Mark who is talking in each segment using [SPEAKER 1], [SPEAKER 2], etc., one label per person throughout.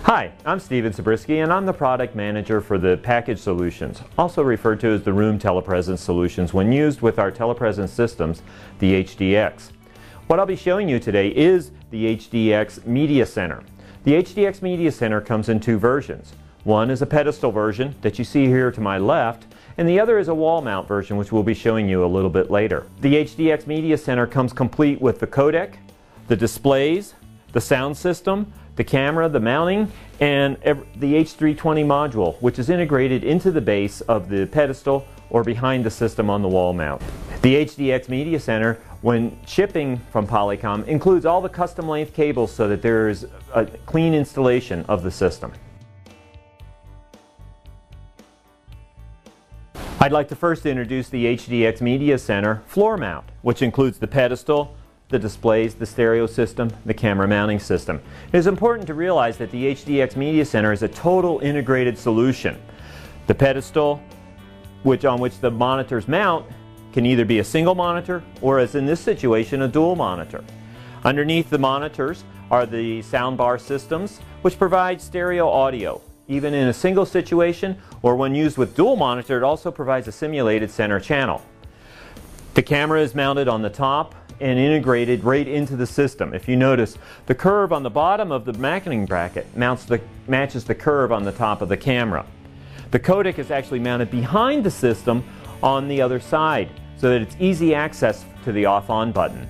[SPEAKER 1] Hi, I'm Steven Zabriskie and I'm the product manager for the Package Solutions, also referred to as the Room Telepresence Solutions when used with our telepresence systems, the HDX. What I'll be showing you today is the HDX Media Center. The HDX Media Center comes in two versions. One is a pedestal version that you see here to my left, and the other is a wall mount version, which we'll be showing you a little bit later. The HDX Media Center comes complete with the codec, the displays, the sound system, the camera, the mounting, and the H320 module, which is integrated into the base of the pedestal or behind the system on the wall mount. The HDX Media Center, when shipping from Polycom, includes all the custom length cables so that there is a clean installation of the system. I'd like to first introduce the HDX Media Center floor mount, which includes the pedestal, the displays, the stereo system, the camera mounting system. It is important to realize that the HDX Media Center is a total integrated solution. The pedestal on which the monitors mount can either be a single monitor or, as in this situation, a dual monitor. Underneath the monitors are the soundbar systems, which provide stereo audio. Even in a single situation or when used with dual monitor, it also provides a simulated center channel. The camera is mounted on the top and integrated right into the system. If you notice, the curve on the bottom of the mounting bracket matches the curve on the top of the camera. The codec is actually mounted behind the system on the other side so that it's easy access to the off-on button.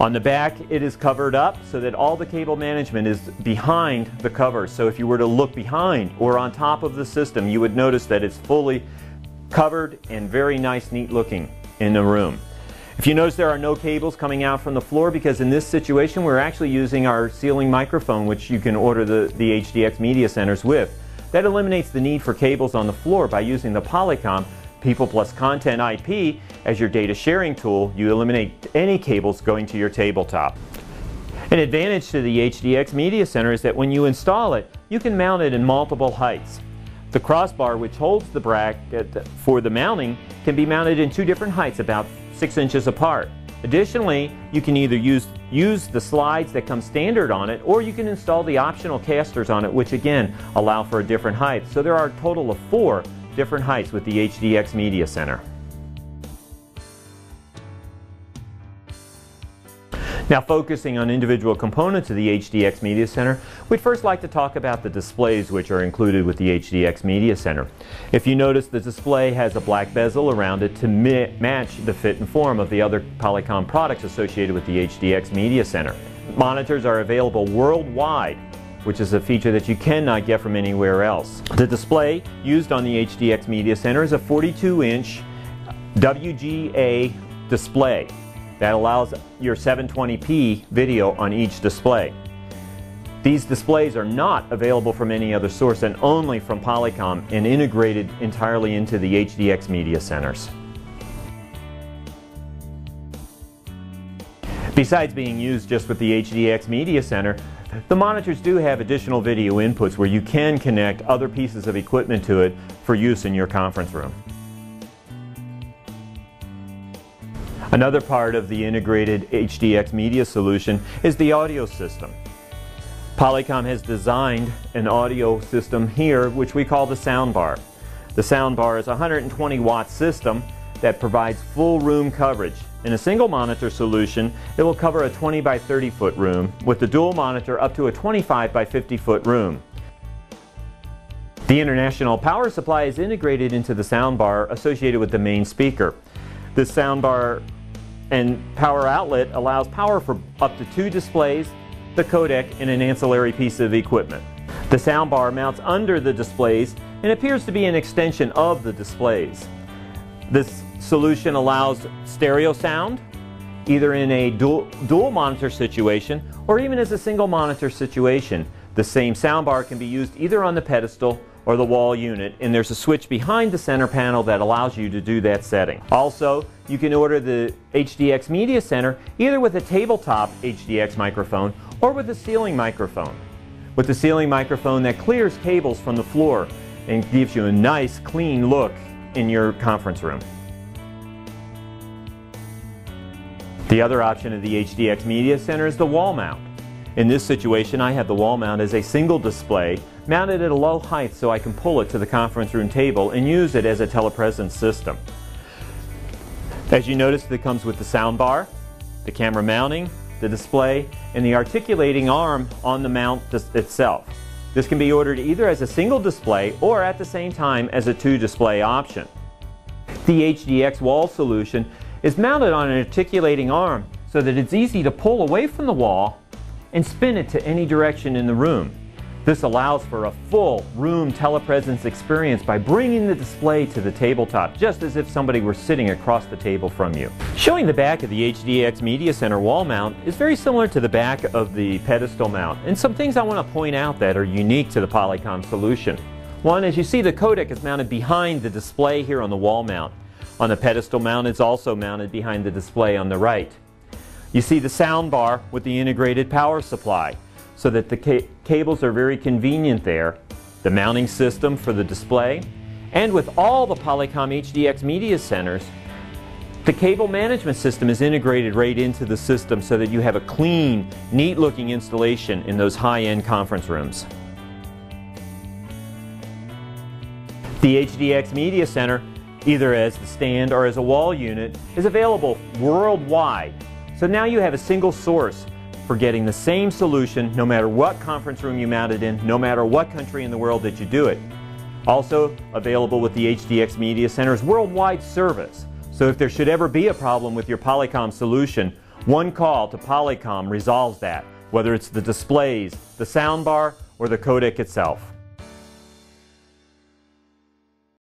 [SPEAKER 1] On the back, it is covered up so that all the cable management is behind the cover. So if you were to look behind or on top of the system, you would notice that it's fully covered and very nice, neat looking in the room. If you notice, there are no cables coming out from the floor because in this situation we're actually using our ceiling microphone, which you can order the HDX Media Centers with. That eliminates the need for cables on the floor. By using the Polycom People Plus Content IP as your data sharing tool, you eliminate any cables going to your tabletop. An advantage to the HDX Media Center is that when you install it, you can mount it in multiple heights. The crossbar, which holds the bracket for the mounting, can be mounted in two different heights, about 6 inches apart. Additionally, you can either use the slides that come standard on it, or you can install the optional casters on it, which again allow for a different height. So there are a total of 4 different heights with the HDX Media Center. Now, focusing on individual components of the HDX Media Center, we'd first like to talk about the displays which are included with the HDX Media Center. If you notice, the display has a black bezel around it to match the fit and form of the other Polycom products associated with the HDX Media Center. Monitors are available worldwide, which is a feature that you cannot get from anywhere else. The display used on the HDX Media Center is a 42-inch WGA display that allows your 720p video on each display. These displays are not available from any other source and only from Polycom and integrated entirely into the HDX Media Centers. Besides being used just with the HDX Media Center, the monitors do have additional video inputs where you can connect other pieces of equipment to it for use in your conference room. Another part of the integrated HDX Media solution is the audio system. Polycom has designed an audio system here which we call the soundbar. The soundbar is a 120 watt system that provides full room coverage. In a single monitor solution, it will cover a 20 by 30 foot room, with the dual monitor up to a 25 by 50 foot room. The international power supply is integrated into the soundbar associated with the main speaker. This soundbar and power outlet allows power for up to 2 displays, the codec, and an ancillary piece of equipment. The soundbar mounts under the displays and appears to be an extension of the displays. This solution allows stereo sound, either in a dual monitor situation or even as a single monitor situation. The same soundbar can be used either on the pedestal or the wall unit, and there's a switch behind the center panel that allows you to do that setting. Also, you can order the HDX Media Center either with a tabletop HDX microphone or with a ceiling microphone. With the ceiling microphone that clears cables from the floor and gives you a nice clean look in your conference room. The other option of the HDX Media Center is the wall mount. In this situation, I have the wall mount as a single display mounted at a low height so I can pull it to the conference room table and use it as a telepresence system. As you notice, it comes with the sound bar, the camera mounting, the display, and the articulating arm on the mount itself. This can be ordered either as a single display or at the same time as a two-display option. The HDX wall solution is mounted on an articulating arm so that it's easy to pull away from the wall and spin it to any direction in the room. This allows for a full room telepresence experience by bringing the display to the tabletop, just as if somebody were sitting across the table from you. Showing the back of the HDX Media Center wall mount is very similar to the back of the pedestal mount, and some things I want to point out that are unique to the Polycom solution. One, as you see, the codec is mounted behind the display here on the wall mount. On the pedestal mount, it's also mounted behind the display on the right. You see the sound bar with the integrated power supply, so that the cables are very convenient there, the mounting system for the display, and with all the Polycom HDX Media Centers, the cable management system is integrated right into the system so that you have a clean, neat-looking installation in those high-end conference rooms. The HDX Media Center, either as the stand or as a wall unit, is available worldwide. So now you have a single source for getting the same solution no matter what conference room you mount it in, no matter what country in the world that you do it. Also available with the HDX Media Center's worldwide service. So if there should ever be a problem with your Polycom solution, one call to Polycom resolves that, whether it's the displays, the soundbar, or the codec itself.